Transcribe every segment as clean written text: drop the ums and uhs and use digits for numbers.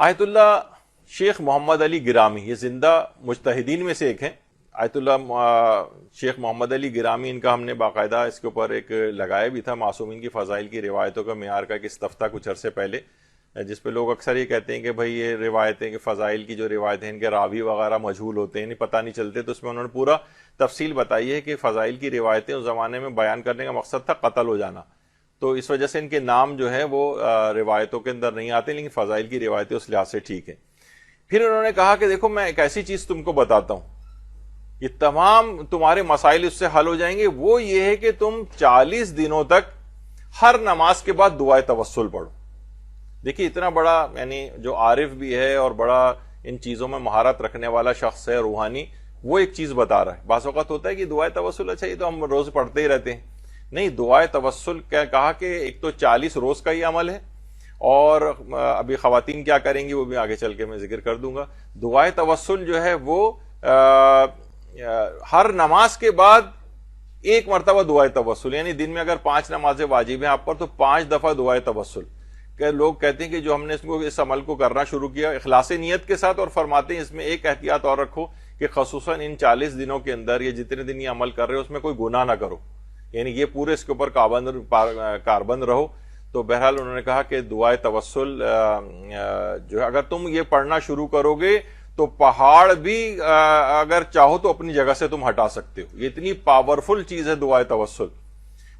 آیت اللہ شیخ محمد علی گرامی، یہ زندہ مجتہدین میں سے ایک ہیں۔ آیت اللہ شیخ محمد علی گرامی، ان کا ہم نے باقاعدہ اس کے اوپر ایک لگایا بھی تھا، معصومین کی فضائل کی روایتوں کا معیار کا ایک استفتہ کچھ عرصے پہلے، جس پہ لوگ اکثر یہ کہتے ہیں کہ بھئی یہ روایتیں کہ فضائل کی جو روایتیں ہیں ان کے راوی وغیرہ مجہول ہوتے ہیں، پتہ نہیں چلتے، تو اس میں انہوں نے پورا تفصیل بتائی ہے کہ فضائل کی روایتیں اس زمانے میں بیان کرنے کا مقصد تھا قتل ہو جانا، تو اس وجہ سے ان کے نام جو ہے وہ روایتوں کے اندر نہیں آتے، لیکن فضائل کی روایتیں اس لحاظ سے ٹھیک ہیں۔ پھر انہوں نے کہا کہ دیکھو میں ایک ایسی چیز تم کو بتاتا ہوں، یہ تمام تمہارے مسائل اس سے حل ہو جائیں گے، وہ یہ ہے کہ تم 40 دنوں تک ہر نماز کے بعد دعائے توسل پڑھو۔ دیکھیے اتنا بڑا یعنی جو عارف بھی ہے اور بڑا ان چیزوں میں مہارت رکھنے والا شخص ہے روحانی، وہ ایک چیز بتا رہا ہے۔ بعض اوقات ہوتا ہے کہ دعائے توسل اچھا یہ تو ہم روز پڑھتے ہی رہتے ہیں، نہیں، دعائے توسل کیا کہا کہ ایک تو 40 روز کا یہ عمل ہے، اور ابھی خواتین کیا کریں گی وہ بھی آگے چل کے میں ذکر کر دوں گا۔ دعائے توسل جو ہے وہ ہر نماز کے بعد ایک مرتبہ دعائے توسل، یعنی دن میں اگر 5 نمازیں واجب ہیں آپ پر تو 5 دفعہ دعائے توسل۔ کہ لوگ کہتے ہیں کہ جو ہم نے اس عمل کو کرنا شروع کیا اخلاص نیت کے ساتھ، اور فرماتے ہیں اس میں ایک احتیاط اور رکھو کہ خصوصاً ان 40 دنوں کے اندر یہ جتنے دن یہ عمل کر رہے ہو اس میں کوئی گناہ نہ کرو، یعنی یہ پورے اس کے اوپر کاربند رہو۔ تو بہرحال انہوں نے کہا کہ دعائے توسل جو ہے اگر تم یہ پڑھنا شروع کرو گے تو پہاڑ بھی اگر چاہو تو اپنی جگہ سے تم ہٹا سکتے ہو، یہ اتنی پاورفل چیز ہے دعائے توسل۔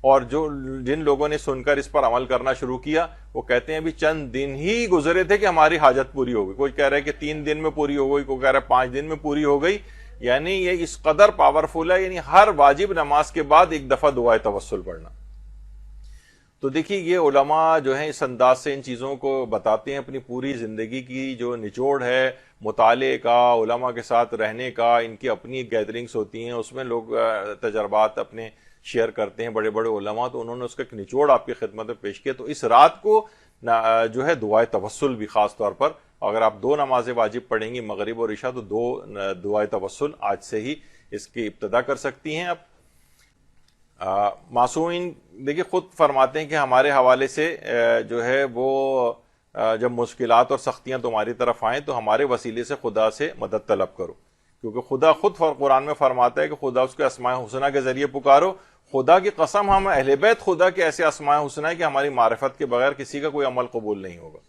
اور جن لوگوں نے سن کر اس پر عمل کرنا شروع کیا وہ کہتے ہیں ابھی چند دن ہی گزرے تھے کہ ہماری حاجت پوری ہو گئی، کوئی کہہ رہا ہے کہ 3 دن میں پوری ہو گئی، کوئی کہہ رہا ہے 5 دن میں پوری ہو گئی، یعنی یہ اس قدر پاورفل ہے، یعنی ہر واجب نماز کے بعد ایک دفعہ دعائے توسل پڑھنا۔ تو دیکھیے یہ علماء جو ہیں اس انداز سے ان چیزوں کو بتاتے ہیں، اپنی پوری زندگی کی جو نچوڑ ہے مطالعے کا، علماء کے ساتھ رہنے کا، ان کی اپنی گیدرنگز ہوتی ہیں، اس میں لوگ تجربات اپنے شیئر کرتے ہیں بڑے بڑے علماء، تو انہوں نے اس کا ایک نچوڑ آپ کی خدمت میں پیش کیا۔ تو اس رات کو جو ہے دعائے توسل بھی خاص طور پر، اگر آپ 2 نمازیں واجب پڑھیں گی مغرب اور عشاء تو 2 دعائے توسل آج سے ہی اس کی ابتدا کر سکتی ہیں۔ اب معصومین دیکھیے خود فرماتے ہیں کہ ہمارے حوالے سے جو ہے وہ جب مشکلات اور سختیاں تمہاری طرف آئیں تو ہمارے وسیلے سے خدا سے مدد طلب کرو، کیونکہ خدا خود قرآن میں فرماتا ہے کہ خدا اس کے اسماء حسنہ کے ذریعے پکارو۔ خدا کی قسم ہم اہل بیت خدا کے ایسے اسماء حسنہ ہے کہ ہماری معرفت کے بغیر کسی کا کوئی عمل قبول نہیں ہوگا۔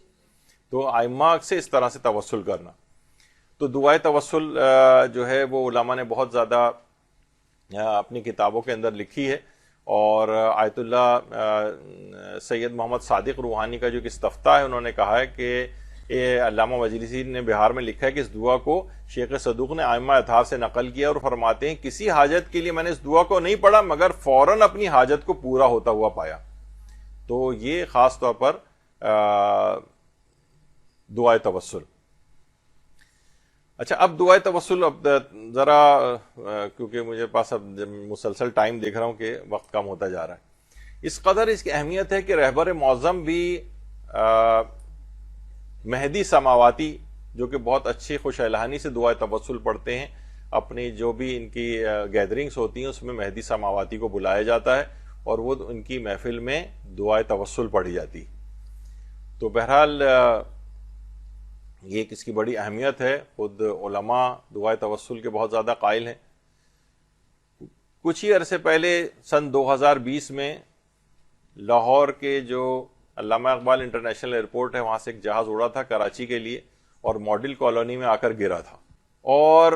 تو ائمہ سے اس طرح سے توسل کرنا، تو دعائے توسل جو ہے وہ علماء نے بہت زیادہ اپنی کتابوں کے اندر لکھی ہے، اور آیت اللہ سید محمد صادق روحانی کا جو ایک استفتہ ہے انہوں نے کہا ہے کہ علامہ مجلسی نے بہار میں لکھا ہے کہ اس دعا کو شیخ صدوق نے ائمہ اطہار سے نقل کیا، اور فرماتے ہیں کسی حاجت کے لیے میں نے اس دعا کو نہیں پڑھا مگر فوراً اپنی حاجت کو پورا ہوتا ہوا پایا۔ تو یہ خاص طور پر دعائے توسل۔ اچھا اب دعائے توسل، اب ذرا کیونکہ مجھے پاس اب مسلسل ٹائم دیکھ رہا ہوں کہ وقت کم ہوتا جا رہا ہے، اس قدر اس کی اہمیت ہے کہ رہبر معظم بھی مہدی سماواتی جو کہ بہت اچھی خوش الہانی سے دعائے توسل پڑھتے ہیں، اپنی جو بھی ان کی گیدرنگز ہوتی ہیں اس میں مہدی سماواتی کو بلایا جاتا ہے اور وہ ان کی محفل میں دعائے توسل پڑھی جاتی۔ تو بہرحال یہ اس کی بڑی اہمیت ہے، خود علماء دعائے توسل کے بہت زیادہ قائل ہیں۔ کچھ ہی عرصے پہلے سن 2020 میں لاہور کے جو علامہ اقبال انٹرنیشنل ایئرپورٹ ہے وہاں سے ایک جہاز اڑا تھا کراچی کے لیے اور ماڈل کالونی میں آ کر گرا تھا، اور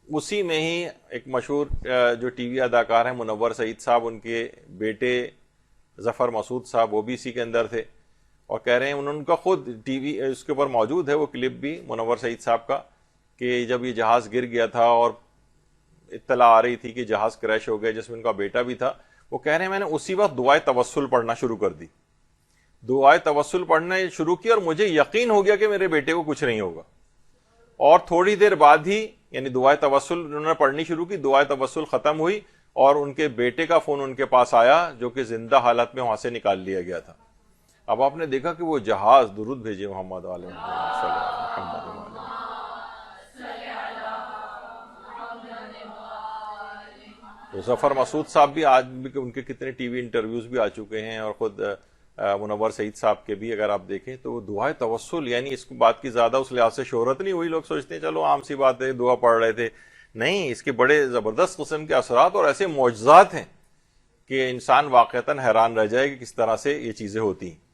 اسی میں ہی ایک مشہور جو ٹی وی اداکار ہیں منور سعید صاحب، ان کے بیٹے ظفر مسعود صاحب وہ بھی اسی کے اندر تھے، اور کہہ رہے ہیں ان کا خود ٹی وی اس کے اوپر موجود ہے وہ کلپ بھی منور سعید صاحب کا، کہ جب یہ جہاز گر گیا تھا اور اطلاع آ رہی تھی کہ جہاز کریش ہو گیا جس میں ان کا بیٹا بھی تھا، وہ کہہ رہے ہیں میں نے اسی وقت دعائے توسل پڑھنا شروع کر دی، دعائے توسل پڑھنا شروع کی اور مجھے یقین ہو گیا کہ میرے بیٹے کو کچھ نہیں ہوگا، اور تھوڑی دیر بعد ہی یعنی دعائے توسل انہوں نے پڑھنی شروع کی، دعائے توسل ختم ہوئی اور ان کے بیٹے کا فون ان کے پاس آیا جو کہ زندہ حالت میں وہاں سے نکال لیا گیا تھا۔ اب آپ نے دیکھا کہ وہ جہاز، درود بھیجے محمد علیہ محمد، تو ظفر مسعود صاحب بھی آج بھی ان کے کتنے ٹی وی انٹرویوز بھی آ چکے ہیں، اور خود منور سعید صاحب کے بھی اگر آپ دیکھیں تو دعائے توسل، یعنی اس بات کی زیادہ اس لحاظ سے شہرت نہیں ہوئی، لوگ سوچتے ہیں چلو عام سی بات ہے، دعا پڑھ رہے تھے، نہیں، اس کے بڑے زبردست قسم کے اثرات اور ایسے معجزات ہیں کہ انسان واقعتاً حیران رہ جائے کہ کس طرح سے یہ چیزیں ہوتی ہیں۔